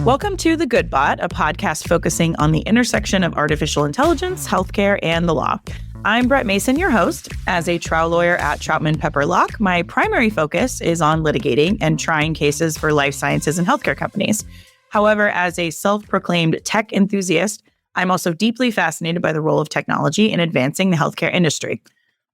Welcome to The Good Bot, a podcast focusing on the intersection of artificial intelligence, healthcare, and the law. I'm Brett Mason, your host. As a trial lawyer at Troutman Pepper Locke, my primary focus is on litigating and trying cases for life sciences and healthcare companies. However, as a self-proclaimed tech enthusiast, I'm also deeply fascinated by the role of technology in advancing the healthcare industry.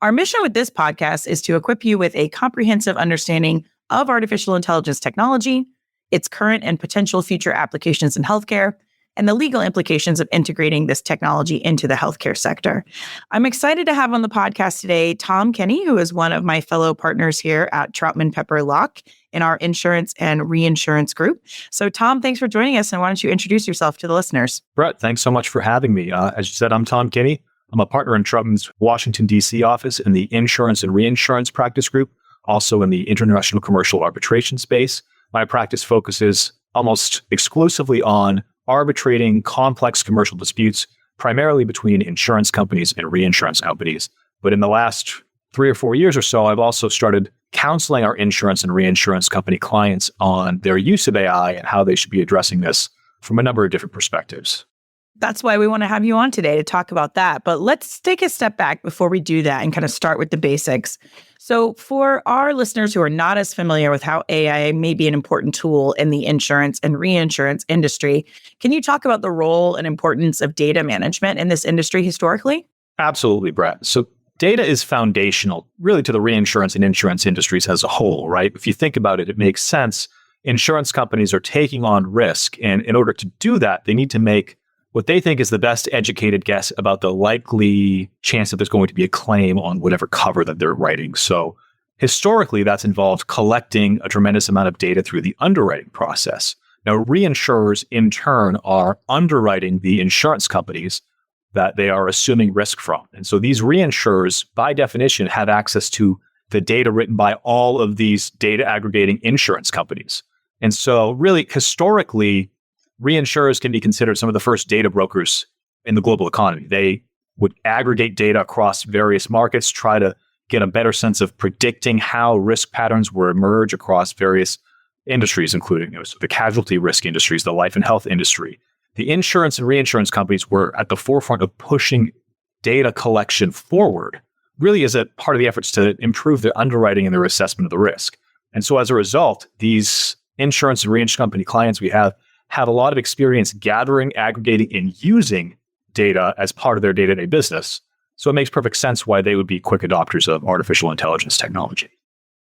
Our mission with this podcast is to equip you with a comprehensive understanding of artificial intelligence technology, its current and potential future applications in healthcare, and the legal implications of integrating this technology into the healthcare sector. I'm excited to have on the podcast today Tom Kinney, who is one of my fellow partners here at Troutman Pepper Locke in our insurance and reinsurance group. So Tom, thanks for joining us, and why don't you introduce yourself to the listeners? Brett, thanks so much for having me. As you said, I'm Tom Kinney. I'm a partner in Troutman's Washington, D.C. office in the insurance and reinsurance practice group, also in the international commercial arbitration space. My practice focuses almost exclusively on arbitrating complex commercial disputes, primarily between insurance companies and reinsurance companies. But in the last 3 or 4 years or so, I've also started counseling our insurance and reinsurance company clients on their use of AI and how they should be addressing this from a number of different perspectives. That's why we want to have you on today to talk about that. But let's take a step back before we do that and kind of start with the basics. So for our listeners who are not as familiar with how AI may be an important tool in the insurance and reinsurance industry, can you talk about the role and importance of data management in this industry historically? Absolutely, Brett. So data is foundational really to the reinsurance and insurance industries as a whole, right? If you think about it, it makes sense. Insurance companies are taking on risk, and in order to do that, they need to make what they think is the best educated guess about the likely chance that there's going to be a claim on whatever cover that they're writing. So historically, that's involved collecting a tremendous amount of data through the underwriting process. Now, reinsurers in turn are underwriting the insurance companies that they are assuming risk from. And so these reinsurers, by definition, have access to the data written by all of these data aggregating insurance companies. And so really, historically, reinsurers can be considered some of the first data brokers in the global economy. They would aggregate data across various markets, try to get a better sense of predicting how risk patterns will emerge across various industries, including the casualty risk industries, the life and health industry. The insurance and reinsurance companies were at the forefront of pushing data collection forward, really as a part of the efforts to improve their underwriting and their assessment of the risk. And so as a result, these insurance and reinsurance company clients we have a lot of experience gathering, aggregating, and using data as part of their day-to-day business. So it makes perfect sense why they would be quick adopters of artificial intelligence technology.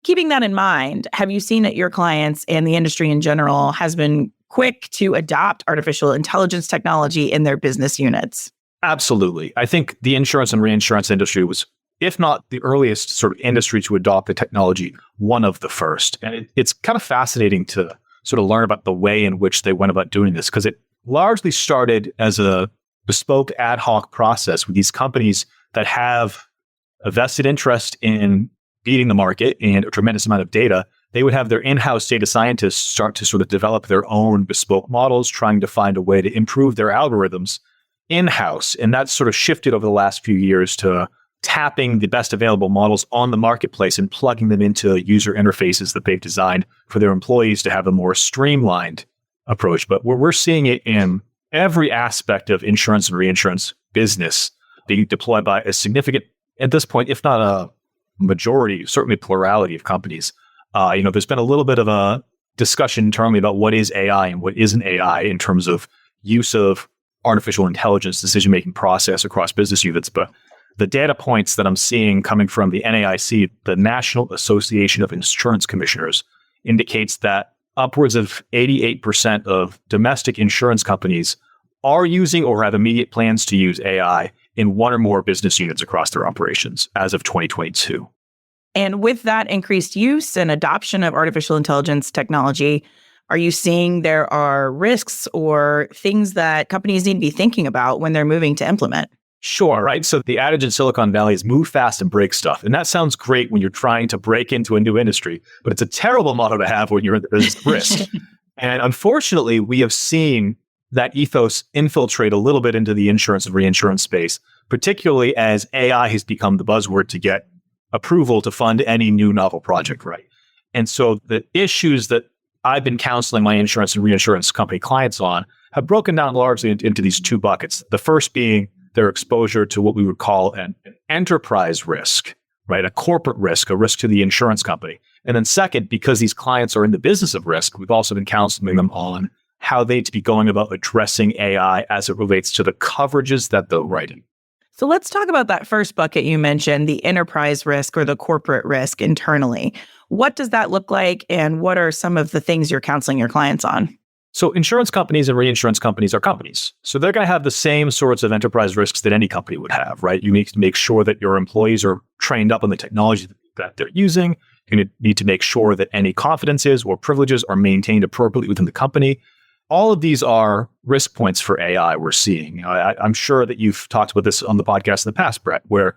Keeping that in mind, have you seen that your clients and the industry in general has been quick to adopt artificial intelligence technology in their business units? Absolutely. I think the insurance and reinsurance industry was, if not the earliest sort of industry to adopt the technology, one of the first. And it's kind of fascinating to sort of learn about the way in which they went about doing this, because it largely started as a bespoke ad hoc process with these companies that have a vested interest in beating the market and a tremendous amount of data. They would have their in-house data scientists start to sort of develop their own bespoke models, trying to find a way to improve their algorithms in-house. And that's sort of shifted over the last few years to tapping the best available models on the marketplace and plugging them into user interfaces that they've designed for their employees to have a more streamlined approach. But we're seeing it in every aspect of insurance and reinsurance business being deployed by a significant, at this point, if not a majority, certainly plurality of companies. There's been a little bit of a discussion internally about what is AI and what isn't AI in terms of use of artificial intelligence decision-making process across business units. But the data points that I'm seeing coming from the NAIC, the National Association of Insurance Commissioners, indicates that upwards of 88% of domestic insurance companies are using or have immediate plans to use AI in one or more business units across their operations as of 2022. And with that increased use and adoption of artificial intelligence technology, are you seeing there are risks or things that companies need to be thinking about when they're moving to implement? Sure, right? So the adage in Silicon Valley is move fast and break stuff. And that sounds great when you're trying to break into a new industry, but it's a terrible motto to have when you're in the business of risk. And unfortunately, we have seen that ethos infiltrate a little bit into the insurance and reinsurance space, particularly as AI has become the buzzword to get approval to fund any new novel project, right? And so the issues that I've been counseling my insurance and reinsurance company clients on have broken down largely into these two buckets. The first being their exposure to what we would call an enterprise risk, right? A corporate risk, a risk to the insurance company. And then second, because these clients are in the business of risk, we've also been counseling them on how they to be going about addressing AI as it relates to the coverages that they're writing. So let's talk about that first bucket you mentioned, the enterprise risk or the corporate risk internally. What does that look like, and what are some of the things you're counseling your clients on? So insurance companies and reinsurance companies are companies. So they're going to have the same sorts of enterprise risks that any company would have, right? You need to make sure that your employees are trained up on the technology that they're using. You need to make sure that any confidences or privileges are maintained appropriately within the company. All of these are risk points for AI we're seeing. I'm sure that you've talked about this on the podcast in the past, Brett, where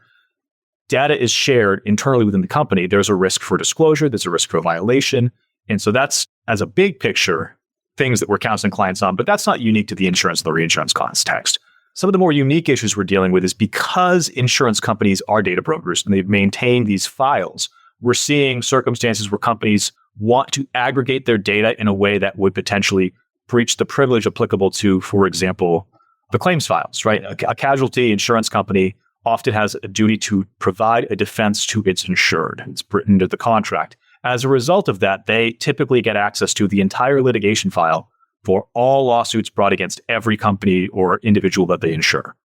data is shared internally within the company. There's a risk for disclosure. There's a risk for violation. And so that's, as a big picture, things that we're counseling clients on, but that's not unique to the insurance and the reinsurance context. Some of the more unique issues we're dealing with is because insurance companies are data brokers and they've maintained these files, we're seeing circumstances where companies want to aggregate their data in a way that would potentially breach the privilege applicable to, for example, the claims files, right? A casualty insurance company often has a duty to provide a defense to its insured. It's written into the contract. As a result of that, they typically get access to the entire litigation file for all lawsuits brought against every company or individual that they insure.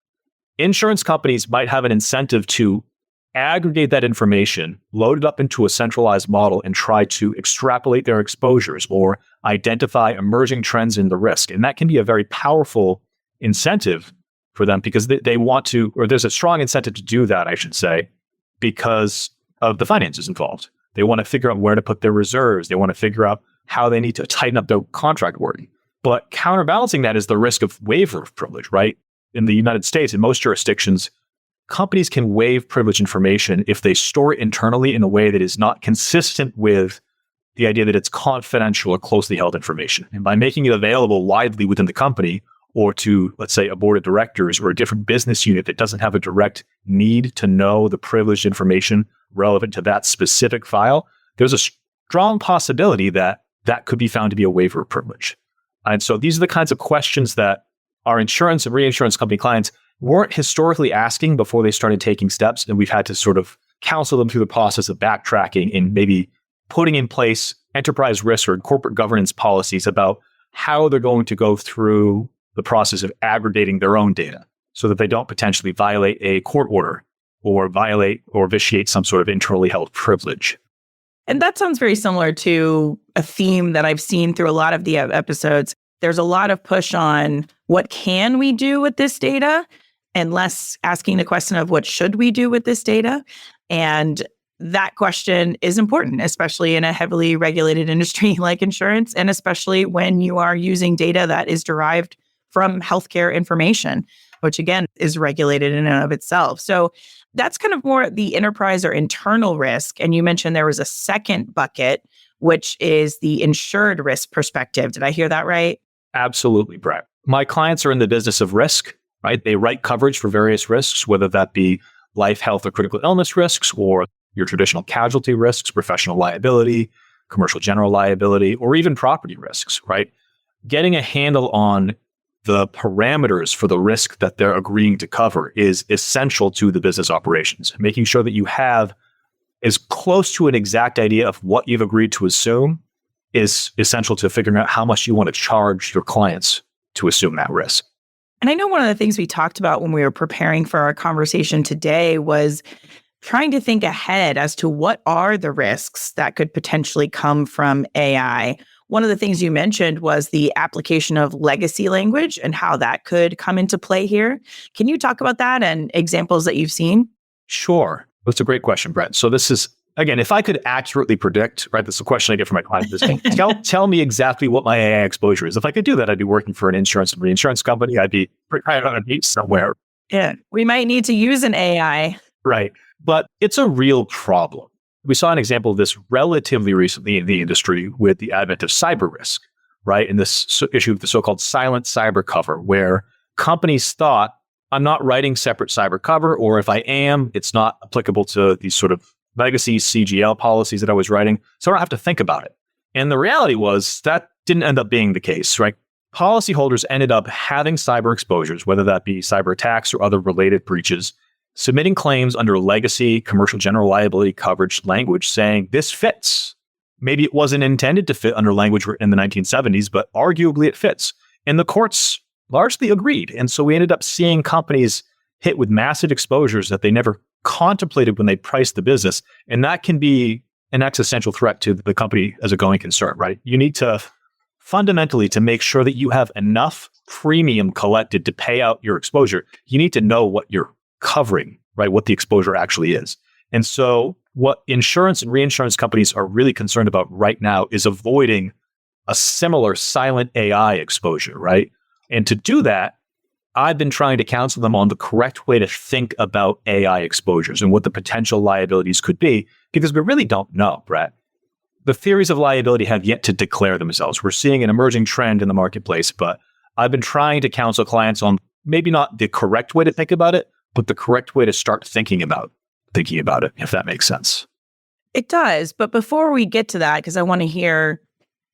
Insurance companies might have an incentive to aggregate that information, load it up into a centralized model, and try to extrapolate their exposures or identify emerging trends in the risk. And that can be a very powerful incentive for them because they want to, or there's a strong incentive to do that, I should say, because of the finances involved. They want to figure out where to put their reserves. They want to figure out how they need to tighten up their contract wording. But counterbalancing that is the risk of waiver of privilege, right? In the United States, in most jurisdictions, companies can waive privileged information if they store it internally in a way that is not consistent with the idea that it's confidential or closely held information. And by making it available widely within the company or to, let's say, a board of directors or a different business unit that doesn't have a direct need to know the privileged information relevant to that specific file, there's a strong possibility that that could be found to be a waiver of privilege. And so these are the kinds of questions that our insurance and reinsurance company clients weren't historically asking before they started taking steps. And we've had to sort of counsel them through the process of backtracking and maybe putting in place enterprise risk or corporate governance policies about how they're going to go through the process of aggregating their own data so that they don't potentially violate a court order or violate or vitiate some sort of internally held privilege. And that sounds very similar to a theme that I've seen through a lot of the episodes. There's a lot of push on what can we do with this data and less asking the question of what should we do with this data. And that question is important, especially in a heavily regulated industry like insurance, and especially when you are using data that is derived from healthcare information, which again is regulated in and of itself. So that's kind of more the enterprise or internal risk. And you mentioned there was a second bucket, which is the insured risk perspective. Did I hear that right? Absolutely, Brett. My clients are in the business of risk, right? They write coverage for various risks, whether that be life, health, or critical illness risks, or your traditional casualty risks, professional liability, commercial general liability, or even property risks, right? Getting a handle on the parameters for the risk that they're agreeing to cover is essential to the business operations. Making sure that you have as close to an exact idea of what you've agreed to assume is essential to figuring out how much you want to charge your clients to assume that risk. And I know one of the things we talked about when we were preparing for our conversation today was trying to think ahead as to what are the risks that could potentially come from AI. One of the things you mentioned was the application of legacy language and how that could come into play here. Can you talk about that and examples that you've seen? Sure. That's a great question, Brett. So this is, again, if I could accurately predict, right, that's the question I get from my clients. Tell me exactly what my AI exposure is. If I could do that, I'd be working for an insurance and reinsurance company. I'd be right on a beach somewhere. Yeah, we might need to use an AI. Right. But it's a real problem. We saw an example of this relatively recently in the industry with the advent of cyber risk, right? And this issue of the so-called silent cyber cover, where companies thought, I'm not writing separate cyber cover, or if I am, it's not applicable to these sort of legacy CGL policies that I was writing, so I don't have to think about it. And the reality was that didn't end up being the case, right? Policyholders ended up having cyber exposures, whether that be cyber attacks or other related breaches, submitting claims under legacy commercial general liability coverage language saying this fits. Maybe it wasn't intended to fit under language in the 1970s, but arguably it fits. And the courts largely agreed. And so we ended up seeing companies hit with massive exposures that they never contemplated when they priced the business. And that can be an existential threat to the company as a going concern, right? You need to fundamentally, to make sure that you have enough premium collected to pay out your exposure, you need to know what you're covering, right? What the exposure actually is. And so what insurance and reinsurance companies are really concerned about right now is avoiding a similar silent AI exposure, right? And to do that, I've been trying to counsel them on the correct way to think about AI exposures and what the potential liabilities could be, because we really don't know, Brett. The theories of liability have yet to declare themselves. We're seeing an emerging trend in the marketplace, but I've been trying to counsel clients on maybe not the correct way to think about it, but the correct way to start thinking about it, if that makes sense. It does. But before we get to that, because I want to hear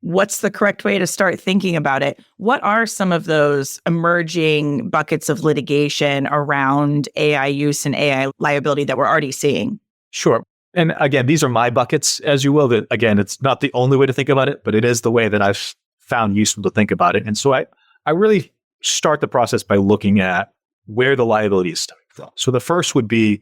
what's the correct way to start thinking about it, what are some of those emerging buckets of litigation around AI use and AI liability that we're already seeing? Sure. And again, these are my buckets, as you will. That again, it's not the only way to think about it, but it is the way that I've found useful to think about it. And so I really start the process by looking at where the liability is stemming from. So the first would be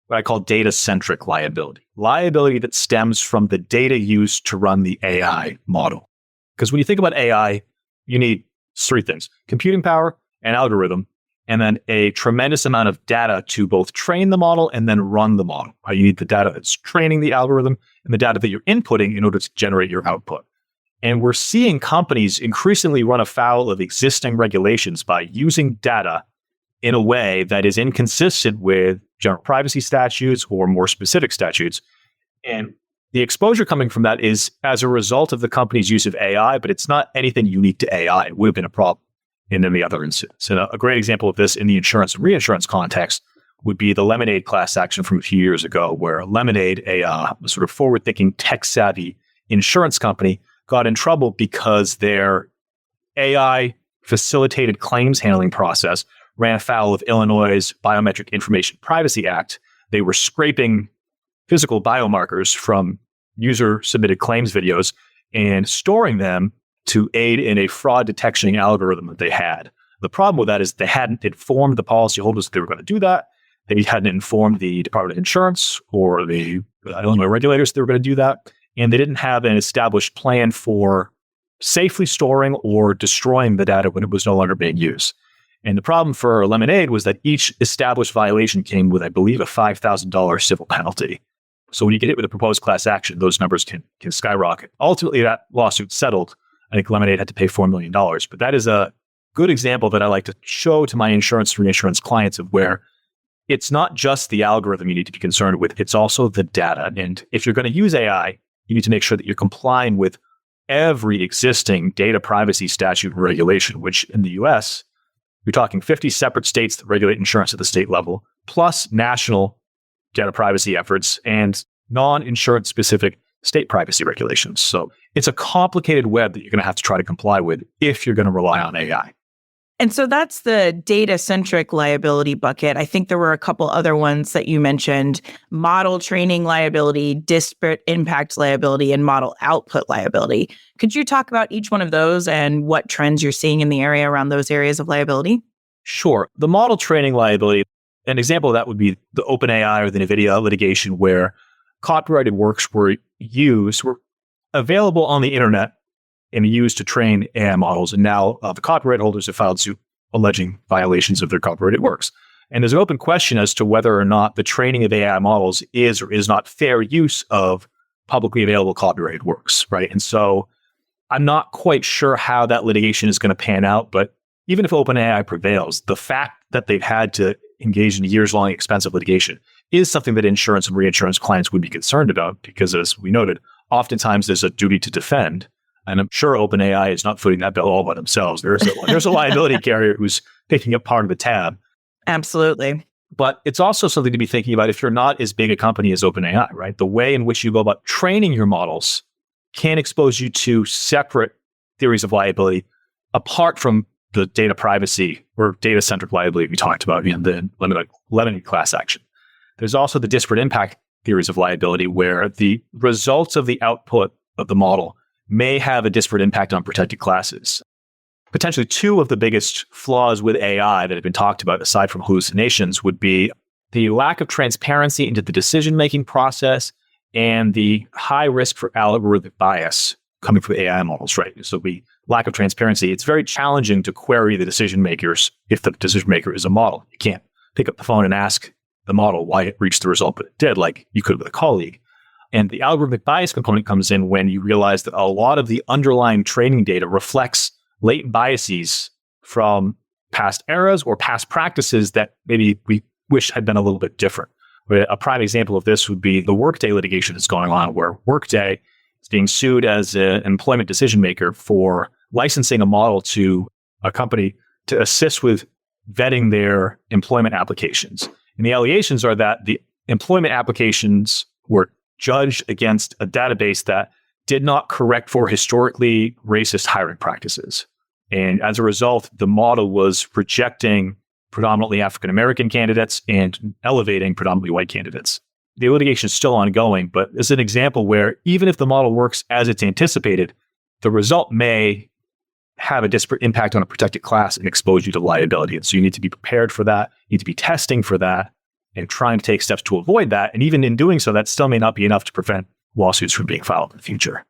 what I call data-centric liability. Liability that stems from the data used to run the AI model. Because when you think about AI, you need three things: computing power, an algorithm, and then a tremendous amount of data to both train the model and then run the model. You need the data that's training the algorithm and the data that you're inputting in order to generate your output. And we're seeing companies increasingly run afoul of existing regulations by using data in a way that is inconsistent with general privacy statutes or more specific statutes. And the exposure coming from that is as a result of the company's use of AI, but it's not anything unique to AI. It would have been a problem in any other instance. And a great example of this in the insurance and reinsurance context would be the Lemonade class action from a few years ago, where Lemonade, a sort of forward-thinking, tech-savvy insurance company, got in trouble because their AI-facilitated claims handling process ran afoul of Illinois' Biometric Information Privacy Act. They were scraping physical biomarkers from user-submitted claims videos and storing them to aid in a fraud detection algorithm that they had. The problem with that is they hadn't informed the policyholders that they were going to do that. They hadn't informed the Department of Insurance or the Illinois regulators that they were going to do that. And they didn't have an established plan for safely storing or destroying the data when it was no longer being used. And the problem for Lemonade was that each established violation came with, I believe, a $5,000 civil penalty. So when you get hit with a proposed class action, those numbers can skyrocket. Ultimately, that lawsuit settled. I think Lemonade had to pay $4 million. But that is a good example that I like to show to my insurance and reinsurance clients of where it's not just the algorithm you need to be concerned with, it's also the data. And if you're going to use AI, you need to make sure that you're complying with every existing data privacy statute and regulation, which in the US, you're talking 50 separate states that regulate insurance at the state level, plus national data privacy efforts and non-insurance specific state privacy regulations. So it's a complicated web that you're going to have to try to comply with if you're going to rely on AI. And so that's the data-centric liability bucket. I think there were a couple other ones that you mentioned: model training liability, disparate impact liability, and model output liability. Could you talk about each one of those and what trends you're seeing in the area around those areas of liability? Sure. The model training liability, an example of that would be the OpenAI or the NVIDIA litigation, where copyrighted works were available on the internet and used to train AI models. And now the copyright holders have filed suit alleging violations of their copyrighted works. And there's an open question as to whether or not the training of AI models is or is not fair use of publicly available copyrighted works, right? And so I'm not quite sure how that litigation is going to pan out, but even if OpenAI prevails, the fact that they've had to engage in years-long expensive litigation is something that insurance and reinsurance clients would be concerned about, because as we noted, oftentimes there's a duty to defend. And I'm sure OpenAI is not footing that bill all by themselves. There's a liability carrier who's picking up part of the tab. Absolutely. But it's also something to be thinking about if you're not as big a company as OpenAI, right? The way in which you go about training your models can expose you to separate theories of liability apart from the data privacy or data-centric liability we talked about in the limited class action. There's also the disparate impact theories of liability where the results of the output of the model may have a disparate impact on protected classes. Potentially two of the biggest flaws with AI that have been talked about, aside from hallucinations, would be the lack of transparency into the decision-making process and the high risk for algorithmic bias coming from AI models, right? So lack of transparency. It's very challenging to query the decision makers if the decision maker is a model. You can't pick up the phone and ask the model why it reached the result, but it did, like you could with a colleague. And the algorithmic bias component comes in when you realize that a lot of the underlying training data reflects latent biases from past eras or past practices that maybe we wish had been a little bit different. A prime example of this would be the Workday litigation that's going on, where Workday is being sued as an employment decision maker for licensing a model to a company to assist with vetting their employment applications. And the allegations are that the employment applications were judged against a database that did not correct for historically racist hiring practices. And as a result, the model was rejecting predominantly African-American candidates and elevating predominantly white candidates. The litigation is still ongoing, but it's an example where even if the model works as it's anticipated, the result may have a disparate impact on a protected class and expose you to liability. And so you need to be prepared for that, you need to be testing for that, and trying to take steps to avoid that. And even in doing so, that still may not be enough to prevent lawsuits from being filed in the future.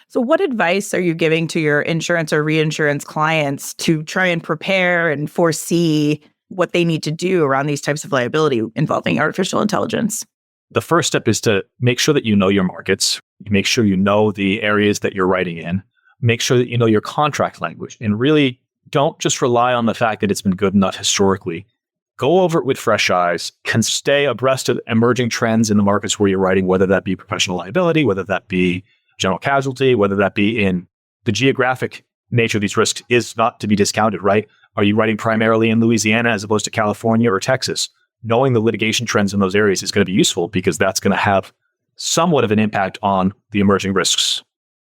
So what advice are you giving to your insurance or reinsurance clients to try and prepare and foresee what they need to do around these types of liability involving artificial intelligence? The first step is to make sure that you know your markets, make sure you know the areas that you're writing in, make sure that you know your contract language, and really don't just rely on the fact that it's been good enough historically. Go over it with fresh eyes, can stay abreast of emerging trends in the markets where you're writing, whether that be professional liability, whether that be general casualty, whether that be in the geographic nature of these risks is not to be discounted, right? Are you writing primarily in Louisiana as opposed to California or Texas? Knowing the litigation trends in those areas is going to be useful because that's going to have somewhat of an impact on the emerging risks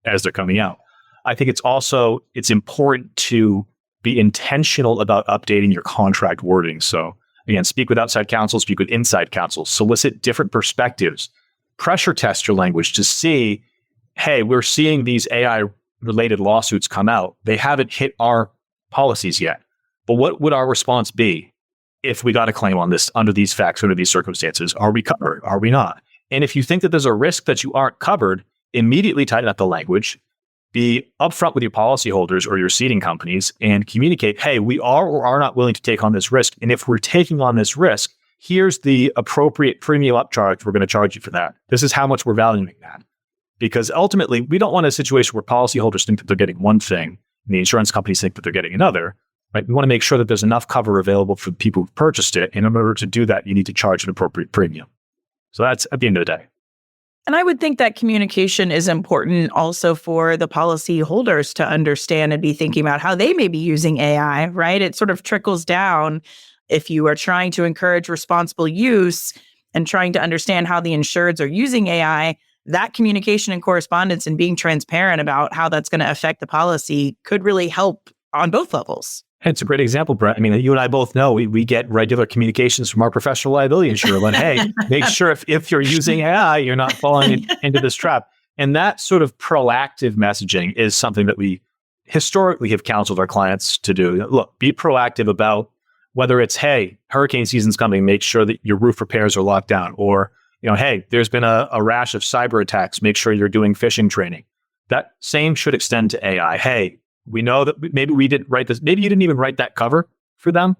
as they're coming out. I think it's important to be intentional about updating your contract wording. So again, speak with outside counsel, speak with inside counsel, solicit different perspectives, pressure test your language to see, hey, we're seeing these AI-related lawsuits come out. They haven't hit our policies yet. But what would our response be if we got a claim on this under these facts, under these circumstances? Are we covered? Are we not? And if you think that there's a risk that you aren't covered, immediately tighten up the language, be upfront with your policyholders or your ceding companies and communicate, hey, we are or are not willing to take on this risk. And if we're taking on this risk, here's the appropriate premium upcharge we're going to charge you for that. This is how much we're valuing that. Because ultimately, we don't want a situation where policyholders think that they're getting one thing and the insurance companies think that they're getting another. Right? We want to make sure that there's enough cover available for the people who've purchased it. And in order to do that, you need to charge an appropriate premium. So that's at the end of the day. And I would think that communication is important also for the policy holders to understand and be thinking about how they may be using AI, right? It sort of trickles down if you are trying to encourage responsible use and trying to understand how the insureds are using AI. That communication and correspondence and being transparent about how that's going to affect the policy could really help on both levels. It's a great example, Brett. I mean, you and I both know we get regular communications from our professional liability insurer. But hey, make sure if you're using AI, you're not falling into this trap. And that sort of proactive messaging is something that we historically have counseled our clients to do. Look, be proactive about whether it's, hey, hurricane season's coming, make sure that your roof repairs are locked down. Or, hey, there's been a rash of cyber attacks, make sure you're doing phishing training. That same should extend to AI. Hey, we know that maybe we didn't write this. Maybe you didn't even write that cover for them,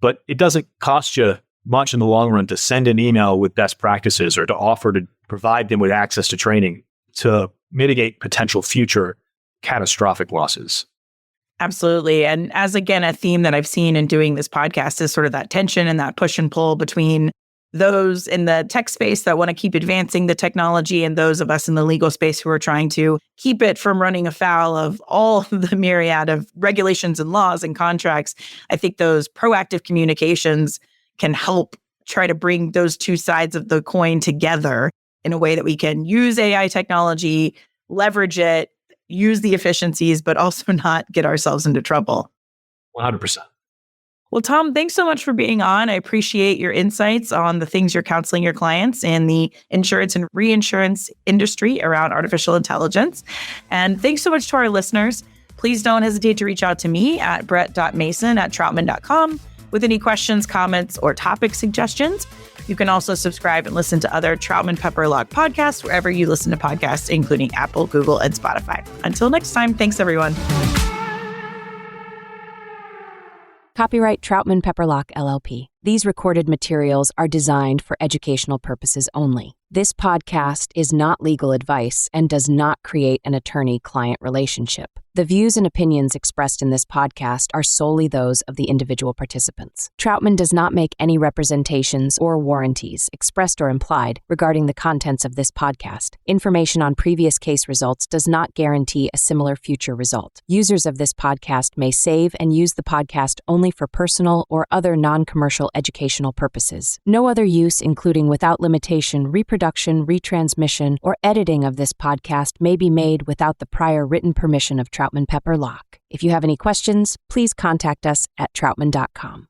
but it doesn't cost you much in the long run to send an email with best practices or to offer to provide them with access to training to mitigate potential future catastrophic losses. Absolutely. And as again, a theme that I've seen in doing this podcast is sort of that tension and that push and pull between those in the tech space that want to keep advancing the technology and those of us in the legal space who are trying to keep it from running afoul of all the myriad of regulations and laws and contracts. I think those proactive communications can help try to bring those two sides of the coin together in a way that we can use AI technology, leverage it, use the efficiencies, but also not get ourselves into trouble. 100%. Well, Tom, thanks so much for being on. I appreciate your insights on the things you're counseling your clients in the insurance and reinsurance industry around artificial intelligence. And thanks so much to our listeners. Please don't hesitate to reach out to me at brett.mason@troutman.com with any questions, comments, or topic suggestions. You can also subscribe and listen to other Troutman Pepper Log podcasts wherever you listen to podcasts, including Apple, Google, and Spotify. Until next time, thanks, everyone. Copyright Troutman Pepper Log LLP. These recorded materials are designed for educational purposes only. This podcast is not legal advice and does not create an attorney-client relationship. The views and opinions expressed in this podcast are solely those of the individual participants. Troutman does not make any representations or warranties, expressed or implied, regarding the contents of this podcast. Information on previous case results does not guarantee a similar future result. Users of this podcast may save and use the podcast only for personal or other non-commercial educational purposes. No other use, including without limitation, reproduction, retransmission, or editing of this podcast may be made without the prior written permission of Troutman Pepper Log. If you have any questions, please contact us at troutman.com.